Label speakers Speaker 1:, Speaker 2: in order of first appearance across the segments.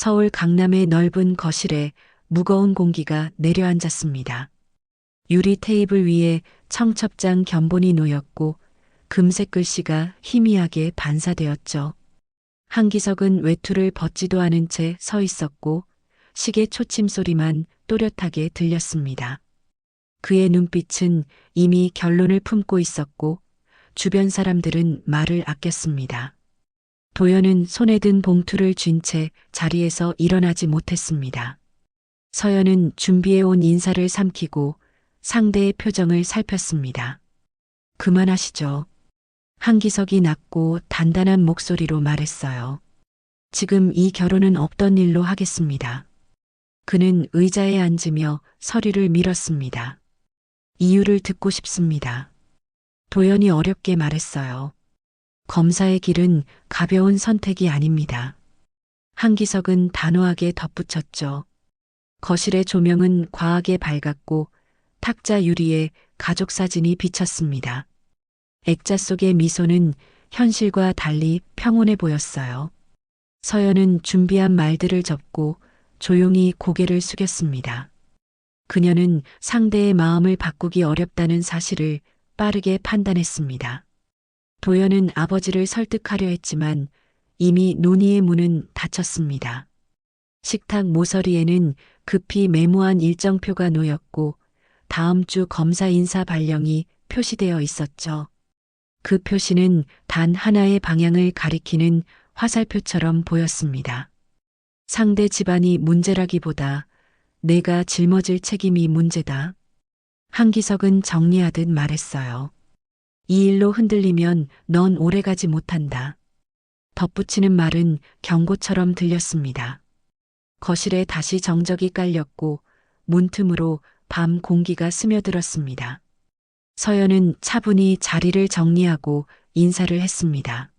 Speaker 1: 서울 강남의 넓은 거실에 무거운 공기가 내려앉았습니다. 유리 테이블 위에 청첩장 견본이 놓였고 금색 글씨가 희미하게 반사되었죠. 한기석은 외투를 벗지도 않은 채 서 있었고 시계 초침 소리만 또렷하게 들렸습니다. 그의 눈빛은 이미 결론을 품고 있었고 주변 사람들은 말을 아꼈습니다. 도연은 손에 든 봉투를 쥔 채 자리에서 일어나지 못했습니다. 서연은 준비해온 인사를 삼키고 상대의 표정을 살폈습니다. 그만하시죠. 한기석이 낮고 단단한 목소리로 말했어요. 지금 이 결혼은 없던 일로 하겠습니다. 그는 의자에 앉으며 서류를 밀었습니다. 이유를 듣고 싶습니다. 도연이 어렵게 말했어요. 검사의 길은 가벼운 선택이 아닙니다. 한기석은 단호하게 덧붙였죠. 거실의 조명은 과하게 밝았고 탁자 유리에 가족 사진이 비쳤습니다. 액자 속의 미소는 현실과 달리 평온해 보였어요. 서연은 준비한 말들을 접고 조용히 고개를 숙였습니다. 그녀는 상대의 마음을 바꾸기 어렵다는 사실을 빠르게 판단했습니다. 도연은 아버지를 설득하려 했지만 이미 논의의 문은 닫혔습니다. 식탁 모서리에는 급히 메모한 일정표가 놓였고 다음 주 검사 인사 발령이 표시되어 있었죠. 그 표시는 단 하나의 방향을 가리키는 화살표처럼 보였습니다. 상대 집안이 문제라기보다 내가 짊어질 책임이 문제다. 한기석은 정리하듯 말했어요. 이 일로 흔들리면 넌 오래가지 못한다. 덧붙이는 말은 경고처럼 들렸습니다. 거실에 다시 정적이 깔렸고 문틈으로 밤 공기가 스며들었습니다. 서연은 차분히 자리를 정리하고 인사를 했습니다.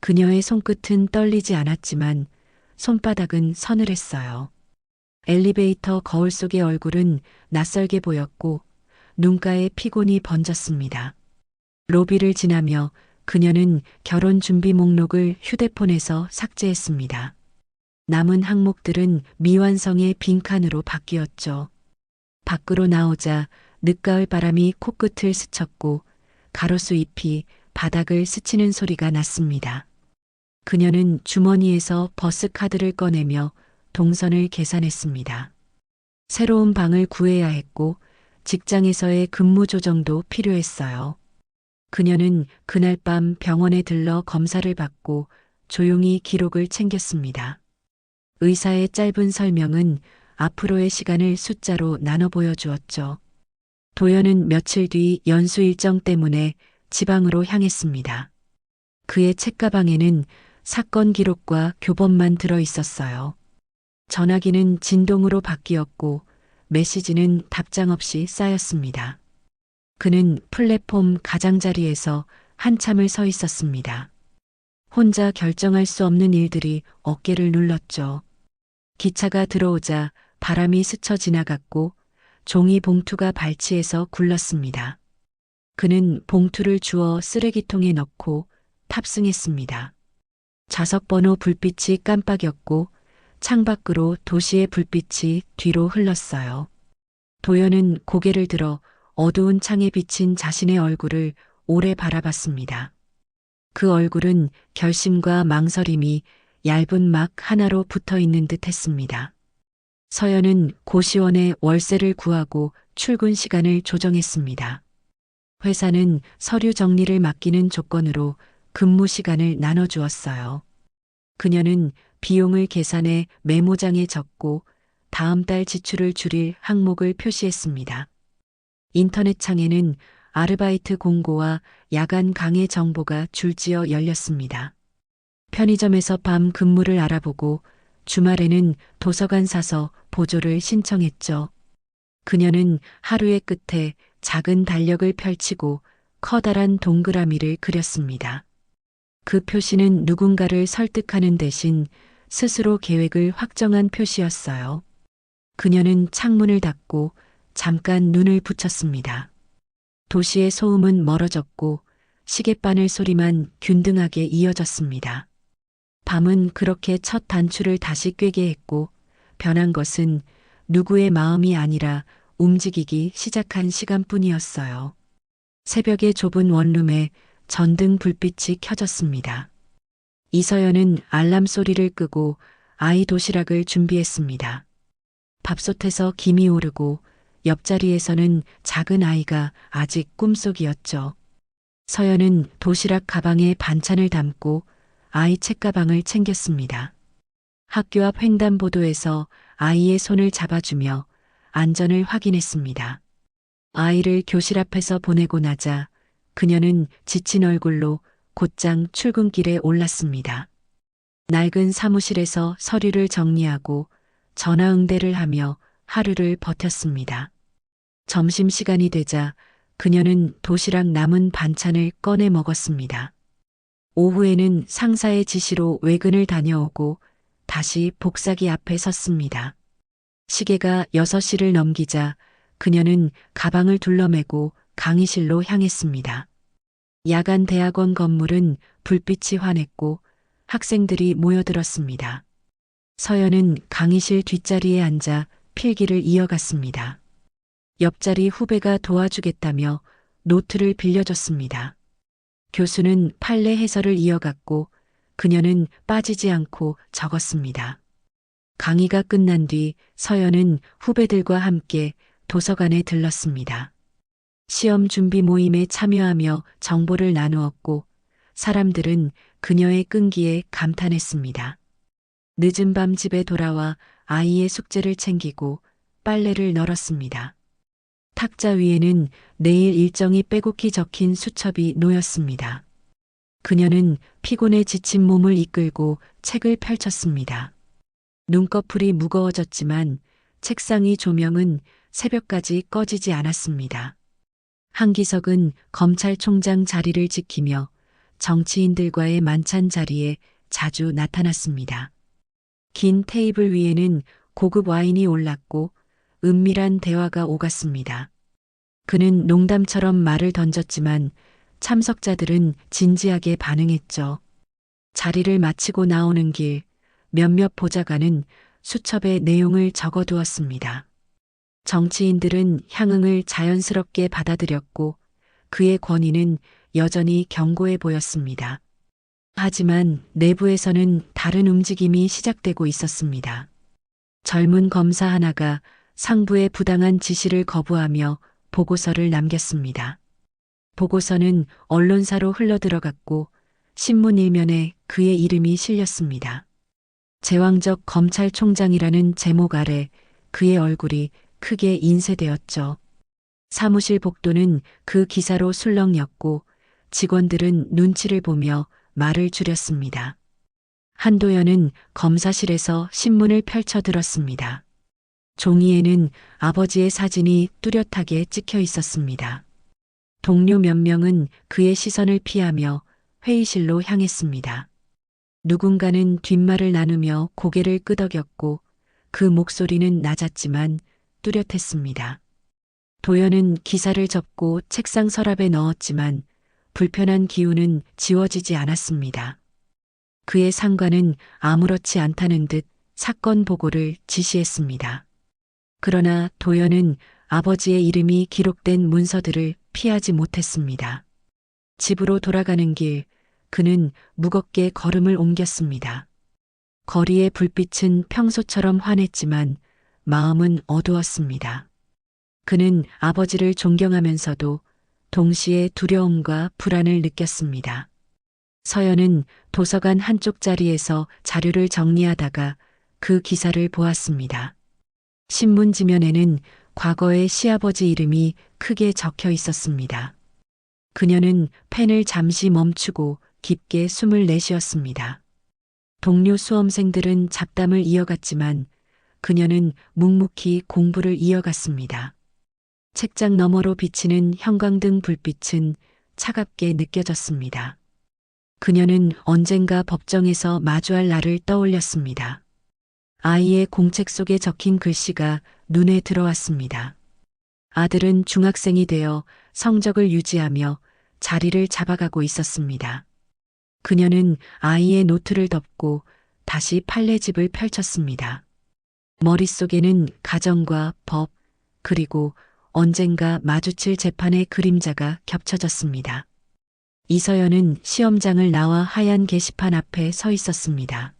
Speaker 1: 그녀의 손끝은 떨리지 않았지만 손바닥은 서늘했어요. 엘리베이터 거울 속의 얼굴은 낯설게 보였고 눈가에 피곤이 번졌습니다. 로비를 지나며 그녀는 결혼 준비 목록을 휴대폰에서 삭제했습니다. 남은 항목들은 미완성의 빈칸으로 바뀌었죠. 밖으로 나오자 늦가을 바람이 코끝을 스쳤고 가로수 잎이 바닥을 스치는 소리가 났습니다. 그녀는 주머니에서 버스 카드를 꺼내며 동선을 계산했습니다. 새로운 방을 구해야 했고 직장에서의 근무 조정도 필요했어요. 그녀는 그날 밤 병원에 들러 검사를 받고 조용히 기록을 챙겼습니다. 의사의 짧은 설명은 앞으로의 시간을 숫자로 나눠 보여주었죠. 도연은 며칠 뒤 연수 일정 때문에 지방으로 향했습니다. 그의 책가방에는 사건 기록과 교본만 들어 있었어요. 전화기는 진동으로 바뀌었고 메시지는 답장 없이 쌓였습니다. 그는 플랫폼 가장자리에서 한참을 서 있었습니다. 혼자 결정할 수 없는 일들이 어깨를 눌렀죠. 기차가 들어오자 바람이 스쳐 지나갔고 종이 봉투가 발치에서 굴렀습니다. 그는 봉투를 주워 쓰레기통에 넣고 탑승했습니다. 좌석 번호 불빛이 깜빡였고 창밖으로 도시의 불빛이 뒤로 흘렀어요. 도연은 고개를 들어 어두운 창에 비친 자신의 얼굴을 오래 바라봤습니다. 그 얼굴은 결심과 망설임이 얇은 막 하나로 붙어 있는 듯 했습니다. 서연은 고시원에 월세를 구하고 출근 시간을 조정했습니다. 회사는 서류 정리를 맡기는 조건으로 근무 시간을 나눠주었어요. 그녀는 비용을 계산해 메모장에 적고 다음 달 지출을 줄일 항목을 표시했습니다. 인터넷 창에는 아르바이트 공고와 야간 강의 정보가 줄지어 열렸습니다. 편의점에서 밤 근무를 알아보고 주말에는 도서관 사서 보조를 신청했죠. 그녀는 하루의 끝에 작은 달력을 펼치고 커다란 동그라미를 그렸습니다. 그 표시는 누군가를 설득하는 대신 스스로 계획을 확정한 표시였어요. 그녀는 창문을 닫고 잠깐 눈을 붙였습니다. 도시의 소음은 멀어졌고 시계바늘 소리만 균등하게 이어졌습니다. 밤은 그렇게 첫 단추를 다시 꿰게 했고 변한 것은 누구의 마음이 아니라 움직이기 시작한 시간뿐이었어요. 새벽의 좁은 원룸에 전등 불빛이 켜졌습니다. 이서연은 알람 소리를 끄고 아이 도시락을 준비했습니다. 밥솥에서 김이 오르고 옆자리에서는 작은 아이가 아직 꿈속이었죠. 서연은 도시락 가방에 반찬을 담고 아이 책가방을 챙겼습니다. 학교 앞 횡단보도에서 아이의 손을 잡아주며 안전을 확인했습니다. 아이를 교실 앞에서 보내고 나자 그녀는 지친 얼굴로 곧장 출근길에 올랐습니다. 낡은 사무실에서 서류를 정리하고 전화 응대를 하며 하루를 버텼습니다. 점심시간이 되자 그녀는 도시락 남은 반찬을 꺼내 먹었습니다. 오후에는 상사의 지시로 외근을 다녀오고 다시 복사기 앞에 섰습니다. 시계가 6시를 넘기자 그녀는 가방을 둘러매고 강의실로 향했습니다. 야간 대학원 건물은 불빛이 환했고 학생들이 모여들었습니다. 서연은 강의실 뒷자리에 앉아 필기를 이어갔습니다. 옆자리 후배가 도와주겠다며 노트를 빌려줬습니다. 교수는 판례 해설을 이어갔고 그녀는 빠지지 않고 적었습니다. 강의가 끝난 뒤 서연은 후배들과 함께 도서관에 들렀습니다. 시험 준비 모임에 참여하며 정보를 나누었고 사람들은 그녀의 끈기에 감탄했습니다. 늦은 밤 집에 돌아와 아이의 숙제를 챙기고 빨래를 널었습니다. 탁자 위에는 내일 일정이 빼곡히 적힌 수첩이 놓였습니다. 그녀는 피곤에 지친 몸을 이끌고 책을 펼쳤습니다. 눈꺼풀이 무거워졌지만 책상의 조명은 새벽까지 꺼지지 않았습니다. 한기석은 검찰총장 자리를 지키며 정치인들과의 만찬 자리에 자주 나타났습니다. 긴 테이블 위에는 고급 와인이 올랐고 은밀한 대화가 오갔습니다. 그는 농담처럼 말을 던졌지만 참석자들은 진지하게 반응했죠. 자리를 마치고 나오는 길 몇몇 보좌관은 수첩에 내용을 적어두었습니다. 정치인들은 향응을 자연스럽게 받아들였고 그의 권위는 여전히 견고해 보였습니다. 하지만 내부에서는 다른 움직임이 시작되고 있었습니다. 젊은 검사 하나가 상부의 부당한 지시를 거부하며 보고서를 남겼습니다. 보고서는 언론사로 흘러들어갔고 신문 일면에 그의 이름이 실렸습니다. 제왕적 검찰총장이라는 제목 아래 그의 얼굴이 크게 인쇄되었죠. 사무실 복도는 그 기사로 술렁였고 직원들은 눈치를 보며 말을 줄였습니다. 한도연은 검사실에서 신문을 펼쳐 들었습니다. 종이에는 아버지의 사진이 뚜렷하게 찍혀 있었습니다. 동료 몇 명은 그의 시선을 피하며 회의실로 향했습니다. 누군가는 뒷말을 나누며 고개를 끄덕였고 그 목소리는 낮았지만 뚜렷했습니다. 도연은 기사를 접고 책상 서랍에 넣었지만 불편한 기운은 지워지지 않았습니다. 그의 상관은 아무렇지 않다는 듯 사건 보고를 지시했습니다. 그러나 도연은 아버지의 이름이 기록된 문서들을 피하지 못했습니다. 집으로 돌아가는 길, 그는 무겁게 걸음을 옮겼습니다. 거리의 불빛은 평소처럼 환했지만 마음은 어두웠습니다. 그는 아버지를 존경하면서도 동시에 두려움과 불안을 느꼈습니다. 서연은 도서관 한쪽 자리에서 자료를 정리하다가 그 기사를 보았습니다. 신문 지면에는 과거의 시아버지 이름이 크게 적혀 있었습니다. 그녀는 펜을 잠시 멈추고 깊게 숨을 내쉬었습니다. 동료 수험생들은 잡담을 이어갔지만 그녀는 묵묵히 공부를 이어갔습니다. 책장 너머로 비치는 형광등 불빛은 차갑게 느껴졌습니다. 그녀는 언젠가 법정에서 마주할 날을 떠올렸습니다. 아이의 공책 속에 적힌 글씨가 눈에 들어왔습니다. 아들은 중학생이 되어 성적을 유지하며 자리를 잡아가고 있었습니다. 그녀는 아이의 노트를 덮고 다시 판례집을 펼쳤습니다. 머릿속에는 가정과 법, 그리고 언젠가 마주칠 재판의 그림자가 겹쳐졌습니다. 이서연은 시험장을 나와 하얀 게시판 앞에 서 있었습니다.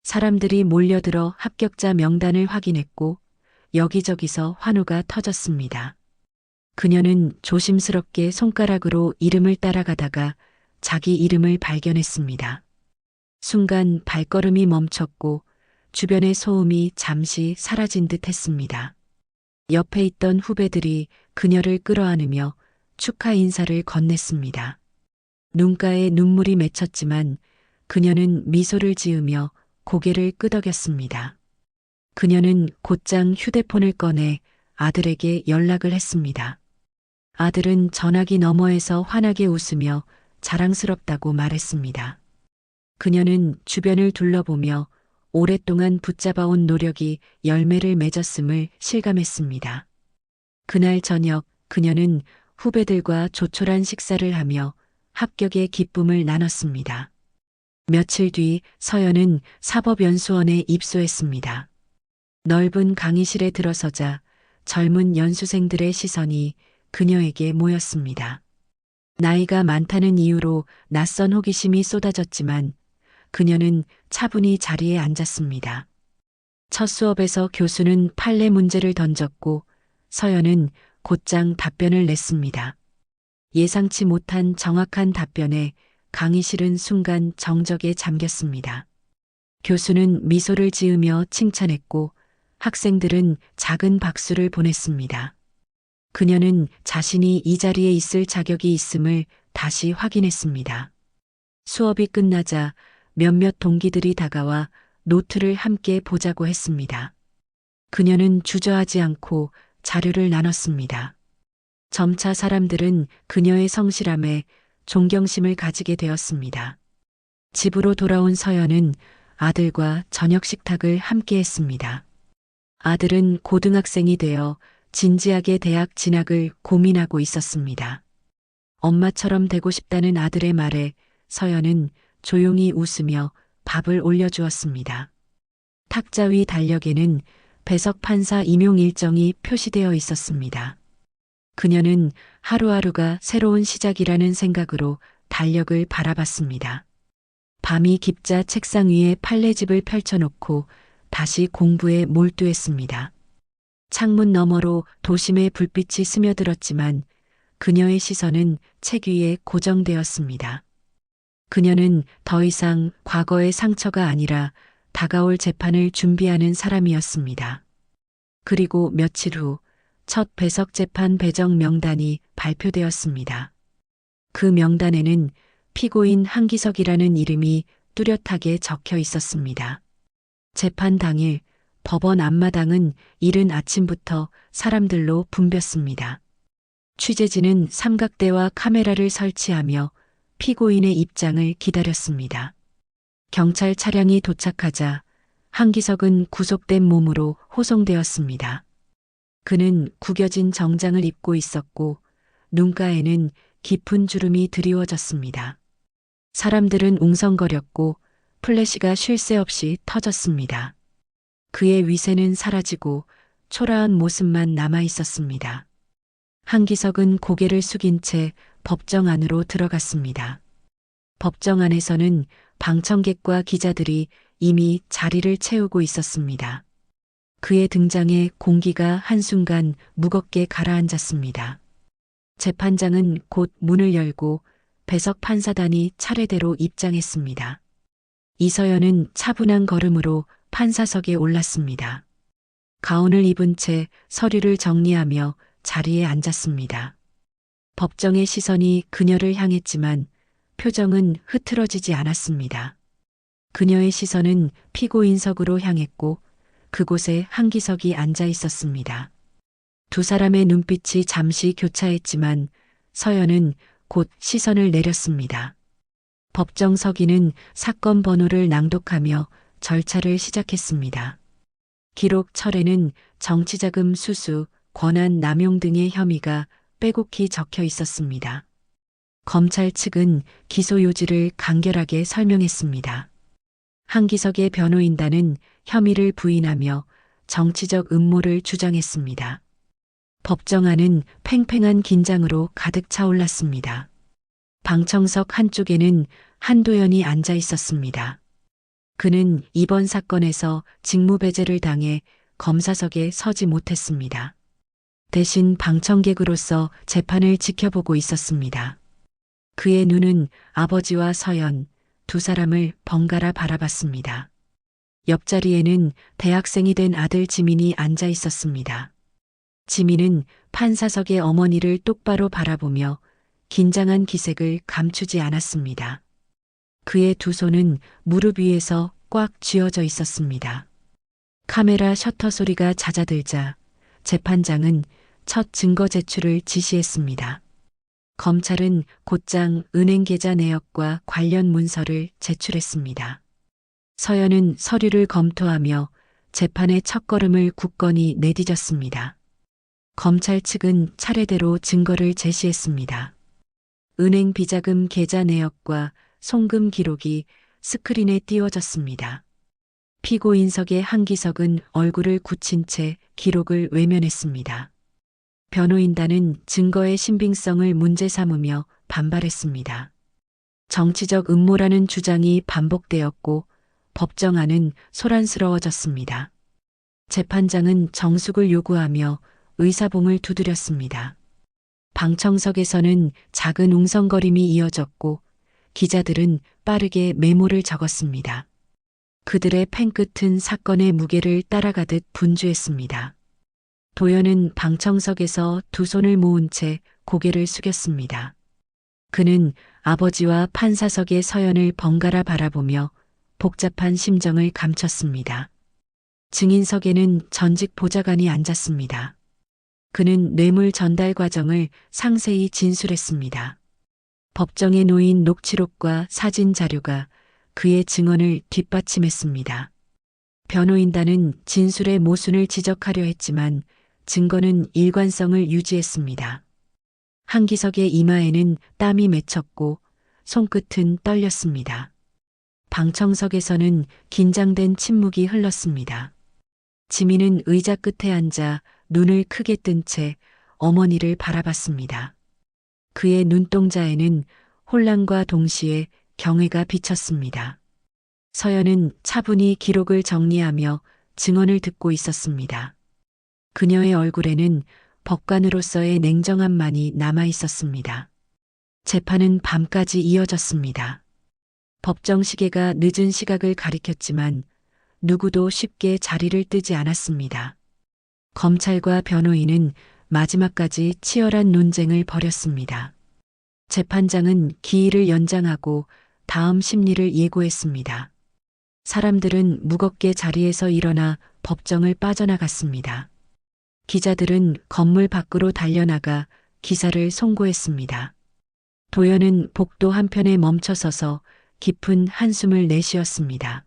Speaker 1: 사람들이 몰려들어 합격자 명단을 확인했고 여기저기서 환호가 터졌습니다. 그녀는 조심스럽게 손가락으로 이름을 따라가다가 자기 이름을 발견했습니다. 순간 발걸음이 멈췄고 주변의 소음이 잠시 사라진 듯 했습니다. 옆에 있던 후배들이 그녀를 끌어안으며 축하 인사를 건넸습니다. 눈가에 눈물이 맺혔지만 그녀는 미소를 지으며 고개를 끄덕였습니다. 그녀는 곧장 휴대폰을 꺼내 아들에게 연락을 했습니다. 아들은 전화기 너머에서 환하게 웃으며 자랑스럽다고 말했습니다. 그녀는 주변을 둘러보며 오랫동안 붙잡아온 노력이 열매를 맺었음을 실감했습니다. 그날 저녁 그녀는 후배들과 조촐한 식사를 하며 합격의 기쁨을 나눴습니다. 며칠 뒤 서연은 사법연수원에 입소했습니다. 넓은 강의실에 들어서자 젊은 연수생들의 시선이 그녀에게 모였습니다. 나이가 많다는 이유로 낯선 호기심이 쏟아졌지만 그녀는 차분히 자리에 앉았습니다. 첫 수업에서 교수는 판례 문제를 던졌고 서연은 곧장 답변을 냈습니다. 예상치 못한 정확한 답변에 강의실은 순간 정적에 잠겼습니다. 교수는 미소를 지으며 칭찬했고 학생들은 작은 박수를 보냈습니다. 그녀는 자신이 이 자리에 있을 자격이 있음을 다시 확인했습니다. 수업이 끝나자 몇몇 동기들이 다가와 노트를 함께 보자고 했습니다. 그녀는 주저하지 않고 자료를 나눴습니다. 점차 사람들은 그녀의 성실함에 존경심을 가지게 되었습니다. 집으로 돌아온 서연은 아들과 저녁 식탁을 함께 했습니다. 아들은 고등학생이 되어 진지하게 대학 진학을 고민하고 있었습니다. 엄마처럼 되고 싶다는 아들의 말에 서연은 조용히 웃으며 밥을 올려주었습니다. 탁자 위 달력에는 배석 판사 임용 일정이 표시되어 있었습니다. 그녀는 하루하루가 새로운 시작이라는 생각으로 달력을 바라봤습니다. 밤이 깊자 책상 위에 판례집을 펼쳐놓고 다시 공부에 몰두했습니다. 창문 너머로 도심의 불빛이 스며들었지만 그녀의 시선은 책 위에 고정되었습니다. 그녀는 더 이상 과거의 상처가 아니라 다가올 재판을 준비하는 사람이었습니다. 그리고 며칠 후 첫 배석 재판 배정 명단이 발표되었습니다. 그 명단에는 피고인 한기석이라는 이름이 뚜렷하게 적혀 있었습니다. 재판 당일 법원 앞마당은 이른 아침부터 사람들로 붐볐습니다. 취재진은 삼각대와 카메라를 설치하며 피고인의 입장을 기다렸습니다. 경찰 차량이 도착하자 한기석은 구속된 몸으로 호송되었습니다. 그는 구겨진 정장을 입고 있었고 눈가에는 깊은 주름이 드리워졌습니다. 사람들은 웅성거렸고 플래시가 쉴 새 없이 터졌습니다. 그의 위세는 사라지고 초라한 모습만 남아 있었습니다. 한기석은 고개를 숙인 채 법정 안으로 들어갔습니다. 법정 안에서는 방청객과 기자들이 이미 자리를 채우고 있었습니다. 그의 등장에 공기가 한순간 무겁게 가라앉았습니다. 재판장은 곧 문을 열고 배석 판사단이 차례대로 입장했습니다. 이서연은 차분한 걸음으로 판사석에 올랐습니다. 가운을 입은 채 서류를 정리하며 자리에 앉았습니다. 법정의 시선이 그녀를 향했지만 표정은 흐트러지지 않았습니다. 그녀의 시선은 피고인석으로 향했고 그곳에 한기석이 앉아 있었습니다. 두 사람의 눈빛이 잠시 교차했지만 서연은 곧 시선을 내렸습니다. 법정 서기는 사건 번호를 낭독하며 절차를 시작했습니다. 기록 철에는 정치자금 수수, 권한 남용 등의 혐의가 빼곡히 적혀 있었습니다. 검찰 측은 기소 요지를 간결하게 설명했습니다. 한기석의 변호인단은 혐의를 부인하며 정치적 음모를 주장했습니다. 법정안은 팽팽한 긴장으로 가득 차올랐습니다. 방청석 한쪽에는 한도연이 앉아 있었습니다. 그는 이번 사건에서 직무배제를 당해 검사석에 서지 못했습니다. 대신 방청객으로서 재판을 지켜보고 있었습니다. 그의 눈은 아버지와 서연 두 사람을 번갈아 바라봤습니다. 옆자리에는 대학생이 된 아들 지민이 앉아 있었습니다. 지민은 판사석의 어머니를 똑바로 바라보며 긴장한 기색을 감추지 않았습니다. 그의 두 손은 무릎 위에서 꽉 쥐어져 있었습니다. 카메라 셔터 소리가 잦아들자 재판장은 첫 증거 제출을 지시했습니다. 검찰은 곧장 은행 계좌 내역과 관련 문서를 제출했습니다. 서연은 서류를 검토하며 재판의 첫걸음을 굳건히 내디뎠습니다. 검찰 측은 차례대로 증거를 제시했습니다. 은행 비자금 계좌 내역과 송금 기록이 스크린에 띄워졌습니다. 피고인석의 한기석은 얼굴을 굳힌 채 기록을 외면했습니다. 변호인단은 증거의 신빙성을 문제 삼으며 반발했습니다. 정치적 음모라는 주장이 반복되었고 법정안은 소란스러워졌습니다. 재판장은 정숙을 요구하며 의사봉을 두드렸습니다. 방청석에서는 작은 웅성거림이 이어졌고 기자들은 빠르게 메모를 적었습니다. 그들의 펜끝은 사건의 무게를 따라가듯 분주했습니다. 도연은 방청석에서 두 손을 모은 채 고개를 숙였습니다. 그는 아버지와 판사석의 서연을 번갈아 바라보며 복잡한 심정을 감췄습니다. 증인석에는 전직 보좌관이 앉았습니다. 그는 뇌물 전달 과정을 상세히 진술했습니다. 법정에 놓인 녹취록과 사진 자료가 그의 증언을 뒷받침했습니다. 변호인단은 진술의 모순을 지적하려 했지만 증거는 일관성을 유지했습니다. 한기석의 이마에는 땀이 맺혔고 손끝은 떨렸습니다. 방청석에서는 긴장된 침묵이 흘렀습니다. 지민은 의자 끝에 앉아 눈을 크게 뜬 채 어머니를 바라봤습니다. 그의 눈동자에는 혼란과 동시에 경외가 비쳤습니다. 서연은 차분히 기록을 정리하며 증언을 듣고 있었습니다. 그녀의 얼굴에는 법관으로서의 냉정함만이 남아 있었습니다. 재판은 밤까지 이어졌습니다. 법정 시계가 늦은 시각을 가리켰지만 누구도 쉽게 자리를 뜨지 않았습니다. 검찰과 변호인은 마지막까지 치열한 논쟁을 벌였습니다. 재판장은 기일을 연장하고 다음 심리를 예고했습니다. 사람들은 무겁게 자리에서 일어나 법정을 빠져나갔습니다. 기자들은 건물 밖으로 달려나가 기사를 송고했습니다. 도연은 복도 한편에 멈춰서서 깊은 한숨을 내쉬었습니다.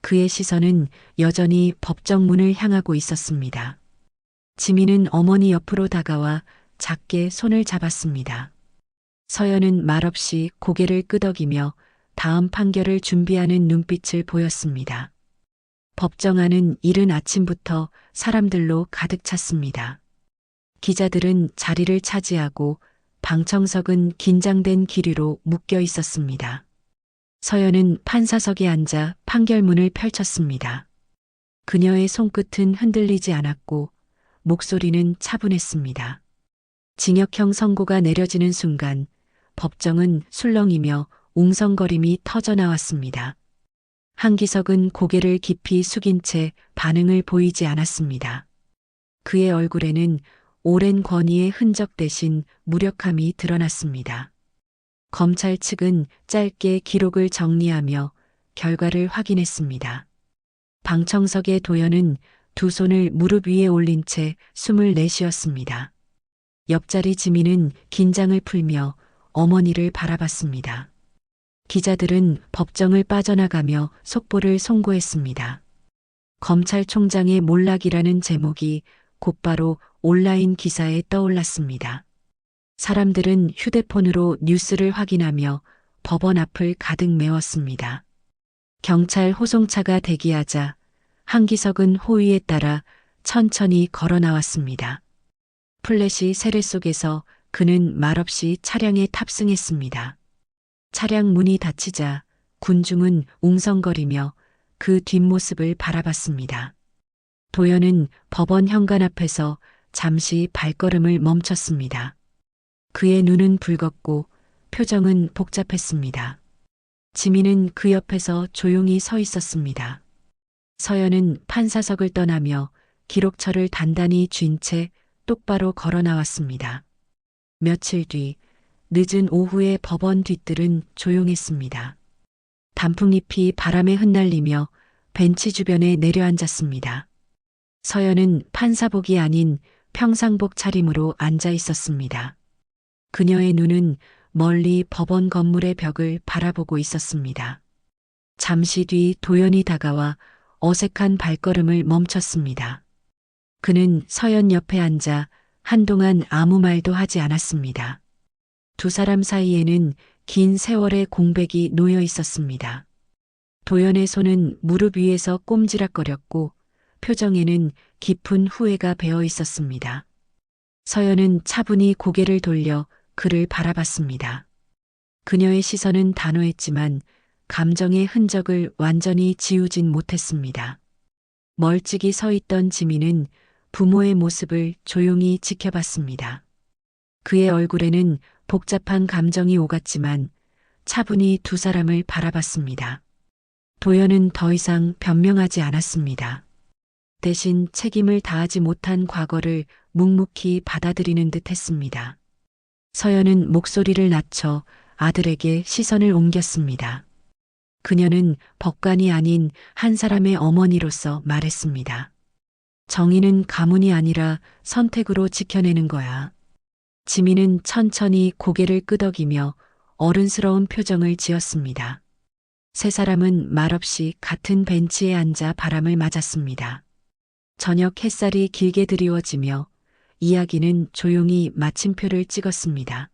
Speaker 1: 그의 시선은 여전히 법정 문을 향하고 있었습니다. 지민은 어머니 옆으로 다가와 작게 손을 잡았습니다. 서연은 말없이 고개를 끄덕이며 다음 판결을 준비하는 눈빛을 보였습니다. 법정안은 이른 아침부터 사람들로 가득 찼습니다. 기자들은 자리를 차지하고 방청석은 긴장된 기류로 묶여 있었습니다. 서연은 판사석에 앉아 판결문을 펼쳤습니다. 그녀의 손끝은 흔들리지 않았고 목소리는 차분했습니다. 징역형 선고가 내려지는 순간 법정은 술렁이며 웅성거림이 터져나왔습니다. 한기석은 고개를 깊이 숙인 채 반응을 보이지 않았습니다. 그의 얼굴에는 오랜 권위의 흔적 대신 무력함이 드러났습니다. 검찰 측은 짧게 기록을 정리하며 결과를 확인했습니다. 방청석의 도연은 두 손을 무릎 위에 올린 채 숨을 내쉬었습니다. 옆자리 지민은 긴장을 풀며 어머니를 바라봤습니다. 기자들은 법정을 빠져나가며 속보를 송고했습니다. 검찰총장의 몰락이라는 제목이 곧바로 온라인 기사에 떠올랐습니다. 사람들은 휴대폰으로 뉴스를 확인하며 법원 앞을 가득 메웠습니다. 경찰 호송차가 대기하자 한기석은 호위에 따라 천천히 걸어 나왔습니다. 플래시 세례 속에서 그는 말없이 차량에 탑승했습니다. 차량 문이 닫히자 군중은 웅성거리며 그 뒷모습을 바라봤습니다. 도연은 법원 현관 앞에서 잠시 발걸음을 멈췄습니다. 그의 눈은 붉었고 표정은 복잡했습니다. 지민은 그 옆에서 조용히 서 있었습니다. 서연은 판사석을 떠나며 기록처를 단단히 쥔 채 똑바로 걸어 나왔습니다. 며칠 뒤 늦은 오후의 법원 뒤뜰은 조용했습니다. 단풍잎이 바람에 흩날리며 벤치 주변에 내려앉았습니다. 서연은 판사복이 아닌 평상복 차림으로 앉아 있었습니다. 그녀의 눈은 멀리 법원 건물의 벽을 바라보고 있었습니다. 잠시 뒤 도연이 다가와 어색한 발걸음을 멈췄습니다. 그는 서연 옆에 앉아 한동안 아무 말도 하지 않았습니다. 두 사람 사이에는 긴 세월의 공백이 놓여 있었습니다. 도연의 손은 무릎 위에서 꼼지락거렸고 표정에는 깊은 후회가 배어 있었습니다. 서연은 차분히 고개를 돌려 그를 바라봤습니다. 그녀의 시선은 단호했지만 감정의 흔적을 완전히 지우진 못했습니다. 멀찍이 서 있던 지민은 부모의 모습을 조용히 지켜봤습니다. 그의 얼굴에는 복잡한 감정이 오갔지만 차분히 두 사람을 바라봤습니다. 도연은 더 이상 변명하지 않았습니다. 대신 책임을 다하지 못한 과거를 묵묵히 받아들이는 듯 했습니다. 서연은 목소리를 낮춰 아들에게 시선을 옮겼습니다. 그녀는 법관이 아닌 한 사람의 어머니로서 말했습니다. 정의는 가문이 아니라 선택으로 지켜내는 거야. 지민은 천천히 고개를 끄덕이며 어른스러운 표정을 지었습니다. 세 사람은 말없이 같은 벤치에 앉아 바람을 맞았습니다. 저녁 햇살이 길게 드리워지며 이야기는 조용히 마침표를 찍었습니다.